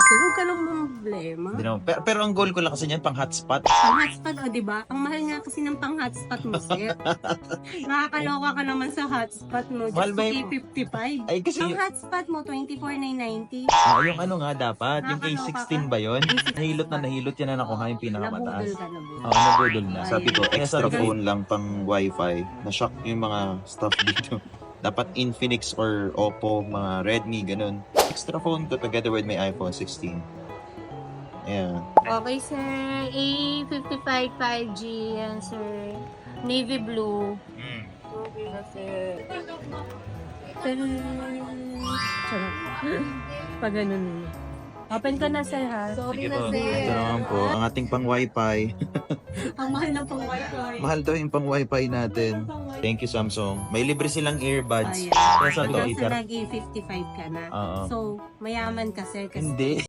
sir. Huwag ka lang problema. Hindi naman. Pero ang goal ko lang kasi niyan, pang hotspot. Pang hotspot, o diba? Ang mahal nga kasi ng pang hotspot mo, sir. Nakakaloka ka naman sa hotspot mo. Mahal Just ba yung- 55. Ay, kasi Ang hotspot mo, 24,990. yung ano nga dapat, yung A16 ba yun? Nahilot yan na nakuha yung pinakamataas. Nabudol ka, nabudol. Oo, nabudol na. Sabi ko, Kaya extra sabi ko, phone lang pang wifi. Na-shock yung mga stuff dito. Dapat Infinix or Oppo, mga Redmi, ganun. Extra phone to together with my iPhone 16. Ayan. Okay, sir. A55 5G yan, sir. Navy blue. Okay na, sir. Sarap. Pag ganun. Open ka na, sir, ha? Sorry na, sir. Ito naman po, ang ating pang wifi. Ang mahal ng pang wifi. Mahal daw yung pang wifi natin. Thank you, Samsung. May libre silang earbuds. Ayan. Kaya sabi ko, Kasi Icar, nag-55 ka na. Oo. So, mayaman ka, sir. Kasi Hindi.